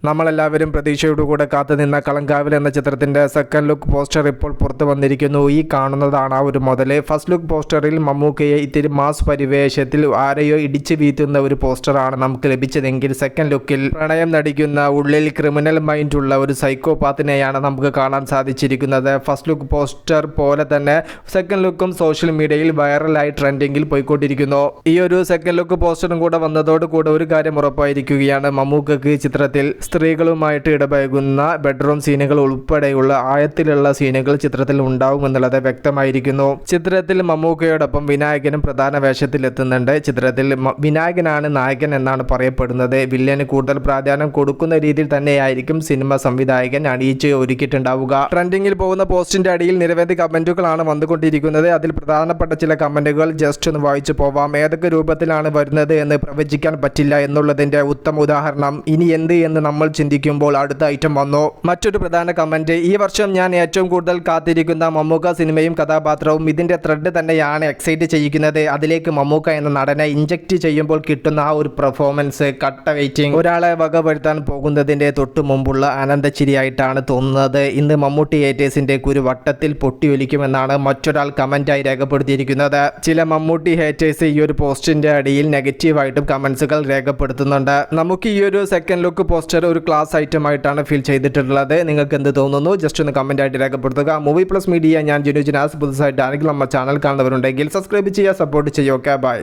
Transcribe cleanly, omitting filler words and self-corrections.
നമ്മളെല്ലാവരും പ്രതീക്ഷയോടുകൂടെ കാത്തുനിന്ന കളങ്കാവിൽ എന്ന ചിത്രത്തിന്റെ സെക്കൻഡ് ലുക്ക് പോസ്റ്റർ ഇപ്പോൾ പുറത്തു വന്നിരിക്കുന്നു. ഈ കാണുന്നതാണ് ആ ഒരു മുതല്. ഫസ്റ്റ് ലുക്ക് പോസ്റ്ററിൽ മമ്മൂക്കയെ ഇത്തിരി മാസ് പരിവേഷത്തിൽ ആരെയോ ഇടിച്ചു വീഴ്ത്തുന്ന ഒരു പോസ്റ്ററാണ് നമുക്ക് ലഭിച്ചതെങ്കിൽ സെക്കൻഡ് ലുക്കിൽ പ്രണയം നടിക്കുന്ന ഉള്ളിൽ ക്രിമിനൽ മൈൻഡ് ഉള്ള ഒരു സൈക്കോപാത്തിനെയാണ് നമുക്ക് കാണാൻ സാധിച്ചിരിക്കുന്നത്. ഫസ്റ്റ് ലുക്ക് പോസ്റ്റർ പോലെ തന്നെ സെക്കൻഡ് ലുക്കും സോഷ്യൽ മീഡിയയിൽ വൈറലായി ട്രെൻഡിങ്ങിൽ പോയിക്കൊണ്ടിരിക്കുന്നു. ഈ ഒരു സെക്കൻഡ് ലുക്ക് പോസ്റ്ററും കൂടെ വന്നതോടുകൂടെ ഒരു കാര്യം ഉറപ്പായിരിക്കുകയാണ്, മമ്മൂക്കക്ക് ചിത്രത്തിൽ സ്ത്രീകളുമായിട്ട് ഇടപഴകുന്ന ബെഡ്റൂം സീനുകൾ ഉൾപ്പെടെയുള്ള ആഴത്തിലുള്ള സീനുകൾ ചിത്രത്തിൽ ഉണ്ടാവുമെന്നുള്ളത് വ്യക്തമായിരിക്കുന്നു. ചിത്രത്തിൽ മമ്മൂക്കയോടൊപ്പം വിനായകനും പ്രധാന വേഷത്തിൽ എത്തുന്നുണ്ട്. ചിത്രത്തിൽ വിനായകനാണ് നായകൻ എന്നാണ് പറയപ്പെടുന്നത്. വില്ലന് കൂടുതൽ പ്രാധാന്യം കൊടുക്കുന്ന രീതിയിൽ തന്നെയായിരിക്കും സിനിമ സംവിധായകൻ അണിയിച്ച് ഒരുക്കിയിട്ടുണ്ടാവുക. ട്രെൻഡിങ്ങിൽ പോകുന്ന പോസ്റ്റിന്റെ അടിയിൽ നിരവധി കമന്റുകളാണ് വന്നുകൊണ്ടിരിക്കുന്നത്. അതിൽ പ്രധാനപ്പെട്ട ചില കമന്റുകൾ ജസ്റ്റ് ഒന്ന് വായിച്ചു പോവാം. ഏതൊക്കെ രൂപത്തിലാണ് വരുന്നത് എന്ന് പ്രവചിക്കാൻ പറ്റില്ല എന്നുള്ളതിന്റെ ഉത്തമ ഉദാഹരണം ഇനി എന്ത് എന്ന് നമ്മൾ ചിന്തിക്കുമ്പോൾ അടുത്ത ഐറ്റം വന്നു. മറ്റൊരു പ്രധാന കമന്റ്, ഈ വർഷം ഞാൻ ഏറ്റവും കൂടുതൽ കാത്തിരിക്കുന്ന മമ്മൂക്ക സിനിമയും കഥാപാത്രവും ഇതിന്റെ ത്രെഡ് തന്നെയാണ് എക്സൈറ്റ് ചെയ്യിക്കുന്നത്. അതിലേക്ക് മമ്മൂക്ക എന്ന നടനെ ഇഞ്ചക്ട് ചെയ്യുമ്പോൾ കിട്ടുന്ന ആ ഒരു പെർഫോമൻസ്, കട്ട വെയിറ്റിംഗ്, ഒരാളെ വകവരുത്താൻ പോകുന്നതിന്റെ തൊട്ടു മുമ്പുള്ള ആനന്ദച്ചിരിയായിട്ടാണ് തോന്നുന്നത്. ഇന്ന് മമ്മൂട്ടി ഹേറ്റേഴ്സിന്റെ ഒരു വട്ടത്തിൽ പൊട്ടിയൊലിക്കുമെന്നാണ് മറ്റൊരാൾ കമന്റായി രേഖപ്പെടുത്തിയിരിക്കുന്നത്. ചില മമ്മൂട്ടി ഹേറ്റേഴ്സ് ഈ ഒരു പോസ്റ്റിന്റെ അടിയിൽ നെഗറ്റീവായിട്ടും കമന്റ്സുകൾ രേഖപ്പെടുത്തുന്നുണ്ട്. നമുക്ക് ഈ ഒരു സെക്കൻഡ് ലുക്ക് പോസ്റ്റർ ഒരു ക്ലാസ് ഐറ്റം ആയിട്ടാണ് ഫീൽ ചെയ്തിട്ടുള്ളത്. നിങ്ങൾക്ക് എന്ത് തോന്നുന്നു? ജസ്റ്റ് ഒന്ന് കമന്റ് ആയിട്ട് രേഖപ്പെടുത്തുക. മൂവി പ്ലസ് മീഡിയ, ഞാൻ ജിനു ജിനാസ്. പുതുസായിട്ട് ആരെങ്കിലും നമ്മുടെ ചാനൽ കാണുന്നവരുണ്ടെങ്കിൽ സബ്സ്ക്രൈബ് ചെയ്യുക, സപ്പോർട്ട് ചെയ്യുക. Okay, by.